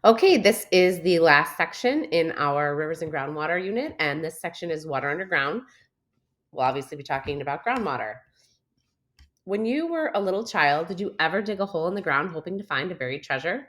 Okay, this is the last section in our rivers and groundwater unit, and this section is water underground. We'll obviously be talking about groundwater. When you were a little child, did you ever dig a hole in the ground hoping to find a buried treasure?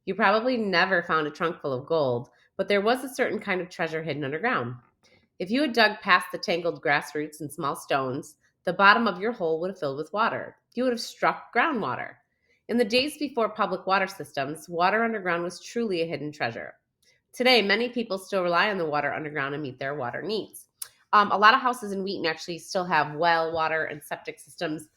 You probably never found a trunk full of gold, but there was a certain kind of treasure hidden underground. If you had dug past the tangled grass roots and small stones, the bottom of your hole would have filled with water. You would have struck groundwater. In the days before public water systems, water underground was truly a hidden treasure. Today, many people still rely on the water underground to meet their water needs. A lot of houses in Wheaton actually still have well water and septic systems,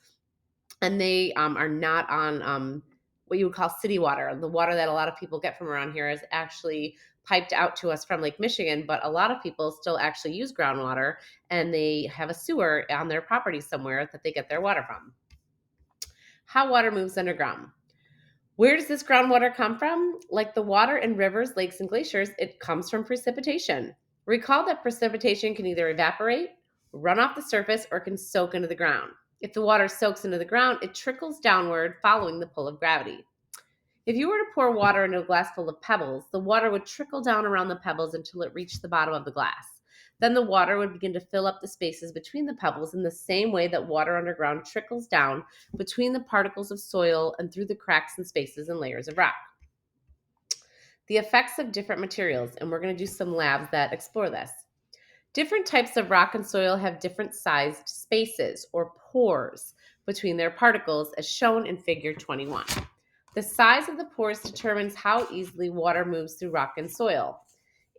and they are not on what you would call city water. The water that a lot of people get from around here is actually piped out to us from Lake Michigan, but a lot of people still actually use groundwater, and they have a sewer on their property somewhere that they get their water from. How water moves underground. Where does this groundwater come from? Like the water in rivers, lakes, and glaciers, it comes from precipitation. Recall that precipitation can either evaporate, run off the surface, or can soak into the ground. If the water soaks into the ground, it trickles downward following the pull of gravity. If you were to pour water into a glass full of pebbles, the water would trickle down around the pebbles until it reached the bottom of the glass. Then the water would begin to fill up the spaces between the pebbles in the same way that water underground trickles down between the particles of soil and through the cracks and spaces and layers of rock. The effects of different materials, and we're going to do some labs that explore this. Different types of rock and soil have different sized spaces or pores between their particles, as shown in figure 21. The size of the pores determines how easily water moves through rock and soil.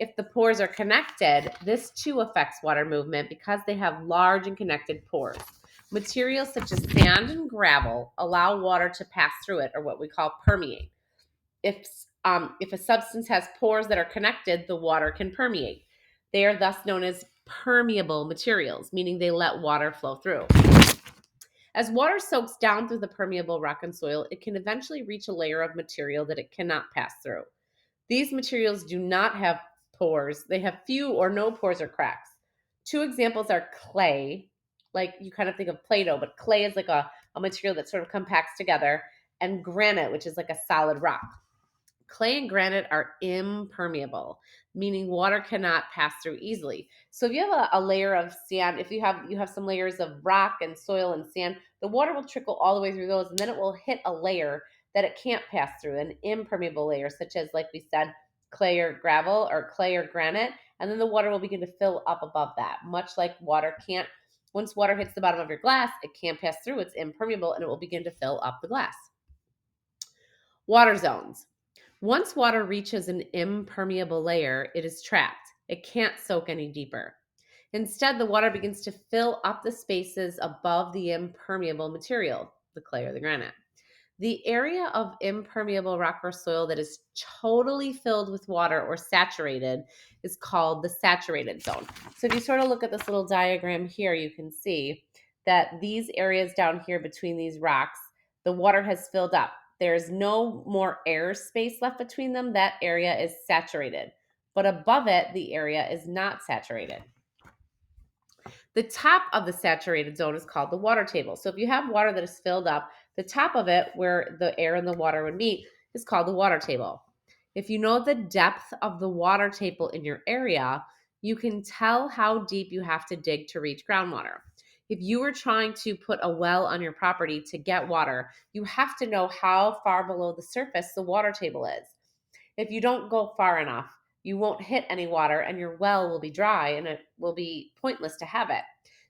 If the pores are connected, this too affects water movement because they have large and connected pores. Materials such as sand and gravel allow water to pass through it, or what we call permeate. If a substance has pores that are connected, the water can permeate. They are thus known as permeable materials, meaning they let water flow through. As water soaks down through the permeable rock and soil, it can eventually reach a layer of material that it cannot pass through. These materials do not have pores. They have few or no pores or cracks. Two examples are clay, like you kind of think of Play-Doh, but clay is like a material that sort of compacts together, and granite, which is like a solid rock. Clay and granite are impermeable, meaning water cannot pass through easily. So if you have a layer of sand, if you have some layers of rock and soil and sand, the water will trickle all the way through those, and then it will hit a layer that it can't pass through, an impermeable layer, such as, like we said, clay or gravel or clay or granite, and then the water will begin to fill up above that. Much like water can't, once water hits the bottom of your glass, it can't pass through, it's impermeable, and it will begin to fill up the glass. Water zones. Once water reaches an impermeable layer, it is trapped. It can't soak any deeper. Instead, the water begins to fill up the spaces above the impermeable material, the clay or the granite. The area of impermeable rock or soil that is totally filled with water or saturated is called the saturated zone. So if you sort of look at this little diagram here, you can see that these areas down here between these rocks, the water has filled up. There's no more air space left between them. That area is saturated. But above it, the area is not saturated. The top of the saturated zone is called the water table. So if you have water that is filled up, the top of it, where the air and the water would meet, is called the water table. If you know the depth of the water table in your area, you can tell how deep you have to dig to reach groundwater. If you were trying to put a well on your property to get water, you have to know how far below the surface the water table is. If you don't go far enough, you won't hit any water and your well will be dry and it will be pointless to have it.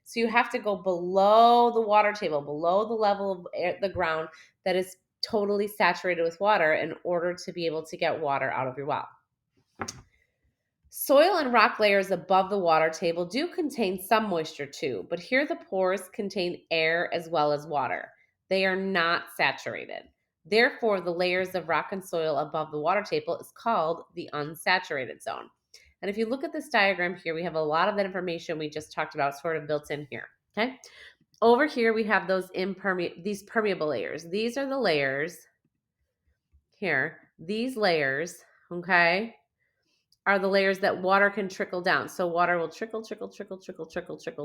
So you have to go below the water table, below the level of the ground that is totally saturated with water in order to be able to get water out of your well. Soil and rock layers above the water table do contain some moisture too, but here the pores contain air as well as water. They are not saturated. Therefore, the layers of rock and soil above the water table is called the unsaturated zone. And if you look at this diagram here, we have a lot of that information we just talked about sort of built in here. Okay. Over here, we have these permeable layers. These are the layers here. These layers, okay, are the layers that water can trickle down. So water will trickle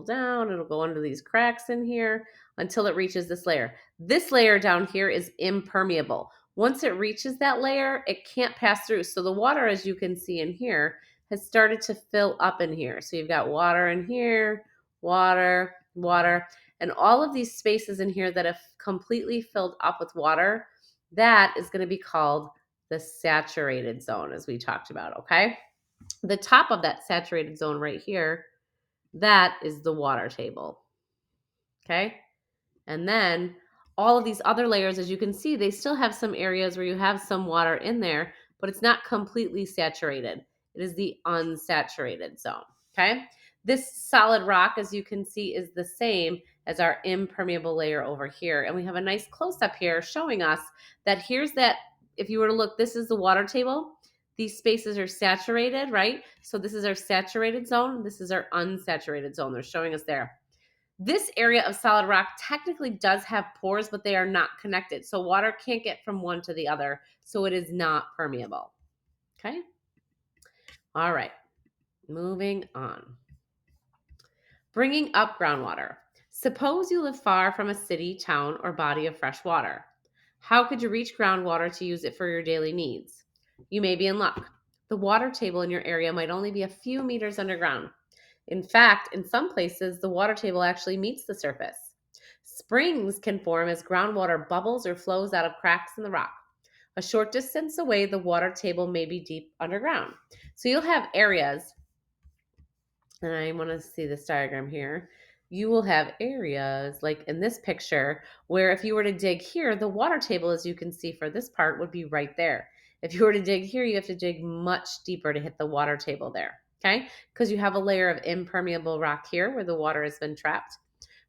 down. It'll go under these cracks in here until it reaches this layer. This layer down here is impermeable. Once it reaches that layer, it can't pass through. So the water, as you can see in here, has started to fill up in here. So you've got water in here, water, water, and all of these spaces in here that have completely filled up with water, that is going to be called the saturated zone, as we talked about, okay? The top of that saturated zone right here, that is the water table, okay? And then all of these other layers, as you can see, they still have some areas where you have some water in there, but it's not completely saturated. It is the unsaturated zone, okay? This solid rock, as you can see, is the same as our impermeable layer over here. And we have a nice close-up here showing us that here's that, if you were to look, this is the water table. These spaces are saturated, right? So this is our saturated zone. This is our unsaturated zone. They're showing us there. This area of solid rock technically does have pores, but they are not connected. So water can't get from one to the other. So it is not permeable. Okay. All right. Moving on. Bringing up groundwater. Suppose you live far from a city, town, or body of fresh water. How could you reach groundwater to use it for your daily needs? You may be in luck. The water table in your area might only be a few meters underground. In fact, in some places, the water table actually meets the surface. Springs can form as groundwater bubbles or flows out of cracks in the rock. A short distance away, the water table may be deep underground. So you'll have areas, and I want to see this diagram here. You will have areas like in this picture where if you were to dig here, the water table, as you can see for this part, would be right there. If you were to dig here, you have to dig much deeper to hit the water table there, okay? Because you have a layer of impermeable rock here where the water has been trapped.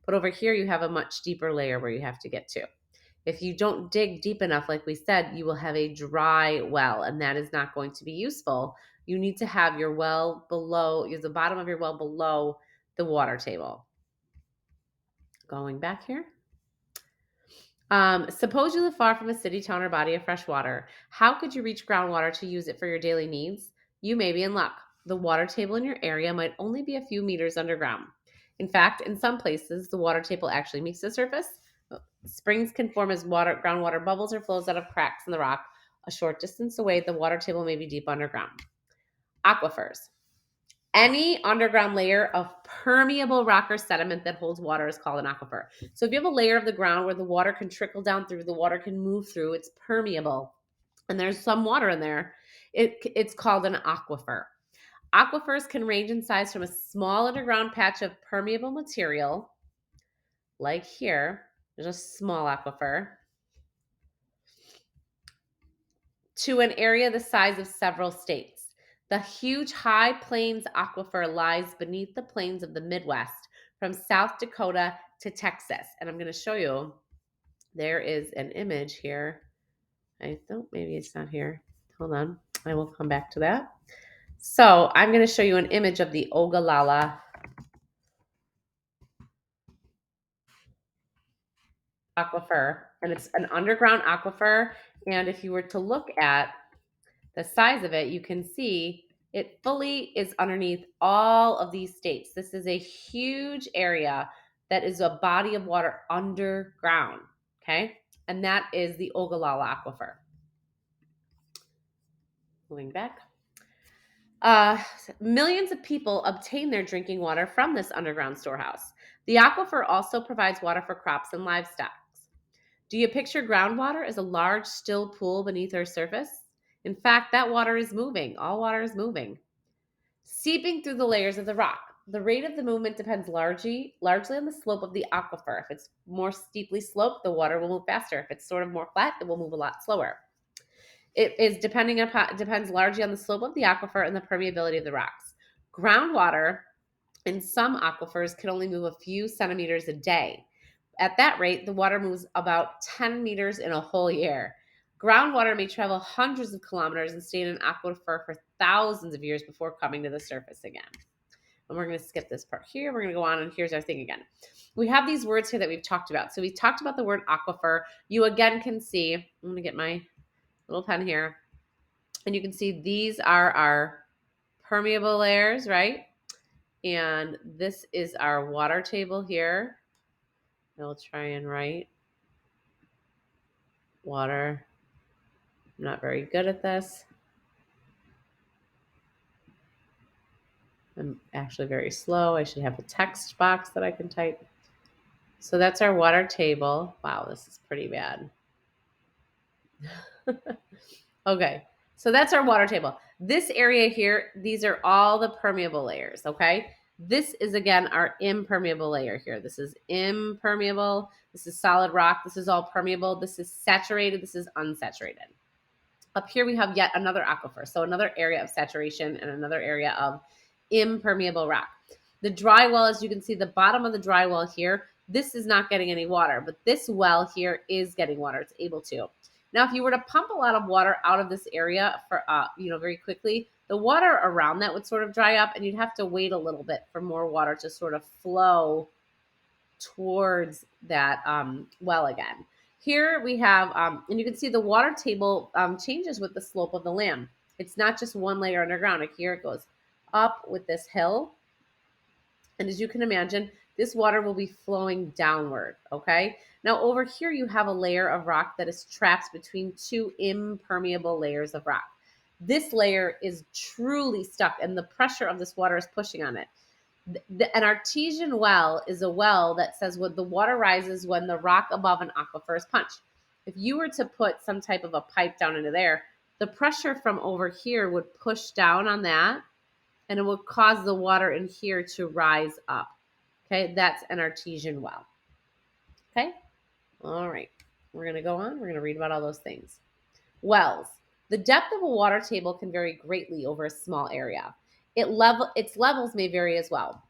But over here, you have a much deeper layer where you have to get to. If you don't dig deep enough, like we said, you will have a dry well, and that is not going to be useful. You need to have your well below, the bottom of your well below the water table. Going back here. Suppose you live far from a city, town, or body of fresh water. How could you reach groundwater to use it for your daily needs? You may be in luck. The water table in your area might only be a few meters underground. In fact, in some places, the water table actually meets the surface. Springs can form as groundwater bubbles or flows out of cracks in the rock. A short distance away, the water table may be deep underground. Aquifers. Any underground layer of permeable rock or sediment that holds water is called an aquifer. So if you have a layer of the ground where the water can trickle down through, the water can move through, it's permeable, and there's some water in there, it's called an aquifer. Aquifers can range in size from a small underground patch of permeable material, like here, there's a small aquifer, to an area the size of several states. The huge High Plains Aquifer lies beneath the plains of the Midwest from South Dakota to Texas. And I'm going to show you, there is an image here. I thought maybe it's not here. Hold on. I will come back to that. So I'm going to show you an image of the Ogallala Aquifer. And it's an underground aquifer. And if you were to look at the size of it, you can see it fully is underneath all of these states. This is a huge area that is a body of water underground, okay? And that is the Ogallala Aquifer. Moving back. Millions of people obtain their drinking water from this underground storehouse. The aquifer also provides water for crops and livestock. Do you picture groundwater as a large, still pool beneath Earth's surface? In fact, that water is moving. All water is moving, seeping through the layers of the rock. The rate of the movement depends largely on the slope of the aquifer. If it's more steeply sloped, the water will move faster. If it's sort of more flat, it will move a lot slower. It is depends largely on the slope of the aquifer and the permeability of the rocks. Groundwater in some aquifers can only move a few centimeters a day. At that rate, the water moves about 10 meters in a whole year. Groundwater may travel hundreds of kilometers and stay in an aquifer for thousands of years before coming to the surface again. And we're going to skip this part here. We're going to go on, and here's our thing again. We have these words here that we've talked about. So we talked about the word aquifer. You again can see, I'm going to get my little pen here, and you can see these are our permeable layers, right? And this is our water table here. I'll try and write water I'm not very good at this. I'm actually very slow. I should have a text box that I can type. So that's our water table. Wow, this is pretty bad. Okay, so that's our water table. This area here, these are all the permeable layers, okay? This is, again, our impermeable layer here. This is impermeable. This is solid rock. This is all permeable. This is saturated. This is unsaturated. Up here, we have yet another aquifer, so another area of saturation and another area of impermeable rock. The dry well, as you can see, the bottom of the dry well here, this is not getting any water, but this well here is getting water. It's able to. Now, if you were to pump a lot of water out of this area for, very quickly, the water around that would sort of dry up, and you'd have to wait a little bit for more water to sort of flow towards that well again. Here we have, and you can see the water table changes with the slope of the land. It's not just one layer underground. Like here it goes up with this hill. And as you can imagine, this water will be flowing downward, okay? Now over here you have a layer of rock that is trapped between two impermeable layers of rock. This layer is truly stuck and the pressure of this water is pushing on it. An artesian well is a well that says when the water rises when the rock above an aquifer is punched. If you were to put some type of a pipe down into there, the pressure from over here would push down on that and it would cause the water in here to rise up. Okay, that's an artesian well. Okay, all right, we're going to go on. We're going to read about all those things. Wells. The depth of a water table can vary greatly over a small area. Its levels may vary as well.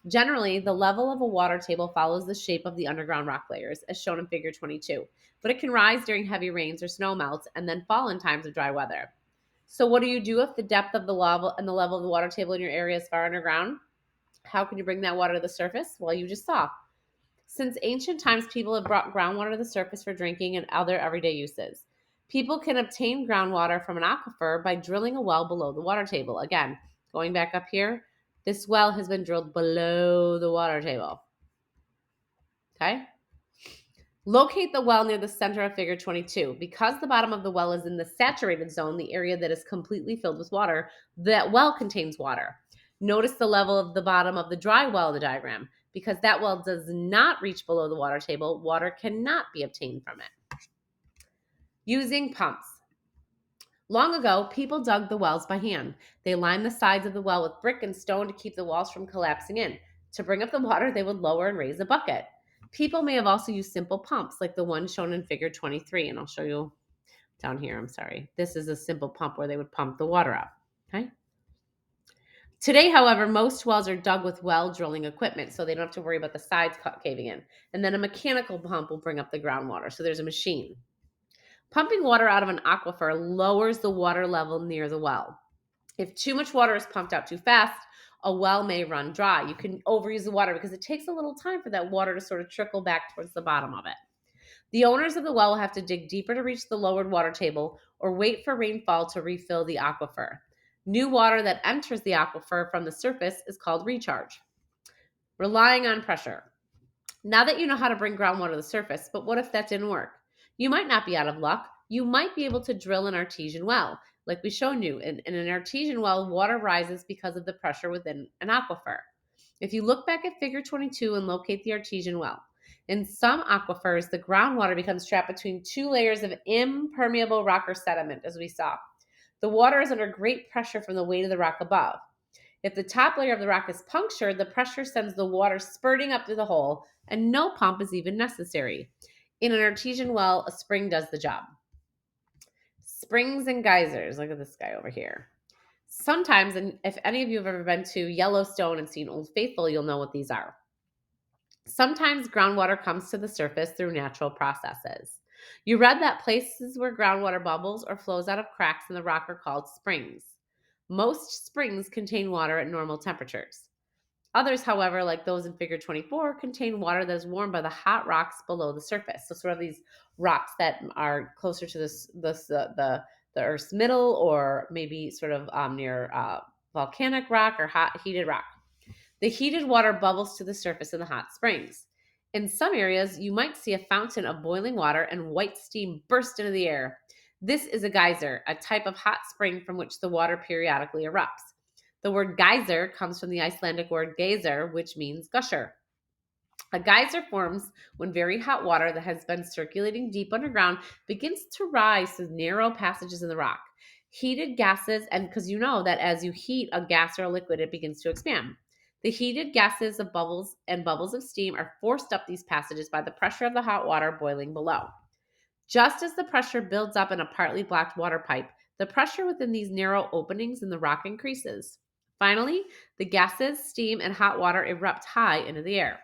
Generally, the level of a water table follows the shape of the underground rock layers, as shown in Figure 22, but it can rise during heavy rains or snow melts and then fall in times of dry weather. So what do you do if the depth of the level and the level of the water table in your area is far underground? How can you bring that water to the surface? Well, you just saw. Since ancient times, people have brought groundwater to the surface for drinking and other everyday uses. People can obtain groundwater from an aquifer by drilling a well below the water table. Again, going back up here, this well has been drilled below the water table. Okay? Locate the well near the center of Figure 22. Because the bottom of the well is in the saturated zone, the area that is completely filled with water, that well contains water. Notice the level of the bottom of the dry well in the diagram. Because that well does not reach below the water table, water cannot be obtained from it. Using pumps. Long ago, people dug the wells by hand. They lined the sides of the well with brick and stone to keep the walls from collapsing in. To bring up the water, they would lower and raise a bucket. People may have also used simple pumps like the one shown in Figure 23, and I'll show you down here. I'm sorry. This is a simple pump where they would pump the water up. Okay. Today, however, most wells are dug with well drilling equipment, so they don't have to worry about the sides caving in. And then a mechanical pump will bring up the groundwater. So there's a machine. Pumping water out of an aquifer lowers the water level near the well. If too much water is pumped out too fast, a well may run dry. You can overuse the water because it takes a little time for that water to sort of trickle back towards the bottom of it. The owners of the well will have to dig deeper to reach the lowered water table or wait for rainfall to refill the aquifer. New water that enters the aquifer from the surface is called recharge. Relying on pressure. Now that you know how to bring groundwater to the surface, but what if that didn't work? You might not be out of luck. You might be able to drill an artesian well. Like we showed you, in an artesian well, water rises because of the pressure within an aquifer. If you look back at Figure 22 and locate the artesian well, in some aquifers, the groundwater becomes trapped between two layers of impermeable rock or sediment, as we saw. The water is under great pressure from the weight of the rock above. If the top layer of the rock is punctured, the pressure sends the water spurting up to the hole, and no pump is even necessary. In an artesian well, a spring does the job. Springs and geysers. Look at this guy over here. Sometimes, and if any of you have ever been to Yellowstone and seen Old Faithful, you'll know what these are. Sometimes groundwater comes to the surface through natural processes. You read that places where groundwater bubbles or flows out of cracks in the rock are called springs. Most springs contain water at normal temperatures. Others, however, like those in Figure 24, contain water that is warmed by the hot rocks below the surface. So sort of these rocks that are closer to the Earth's middle, or maybe sort of near volcanic rock or hot heated rock. The heated water bubbles to the surface in the hot springs. In some areas, you might see a fountain of boiling water and white steam burst into the air. This is a geyser, a type of hot spring from which the water periodically erupts. The word geyser comes from the Icelandic word geysir, which means gusher. A geyser forms when very hot water that has been circulating deep underground begins to rise through narrow passages in the rock. Heated gases, and because you know that as you heat a gas or a liquid, it begins to expand. The heated gases of bubbles and bubbles of steam are forced up these passages by the pressure of the hot water boiling below. Just as the pressure builds up in a partly blocked water pipe, the pressure within these narrow openings in the rock increases. Finally, the gases, steam, and hot water erupt high into the air.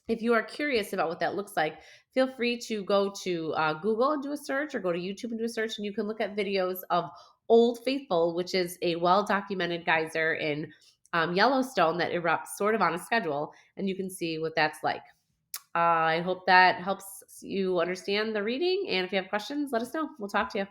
If you are curious about what that looks like, feel free to go to Google and do a search, or go to YouTube and do a search, and you can look at videos of Old Faithful, which is a well documented geyser in Yellowstone that erupts sort of on a schedule, and you can see what that's like. I hope that helps you understand the reading. And if you have questions, let us know. We'll talk to you.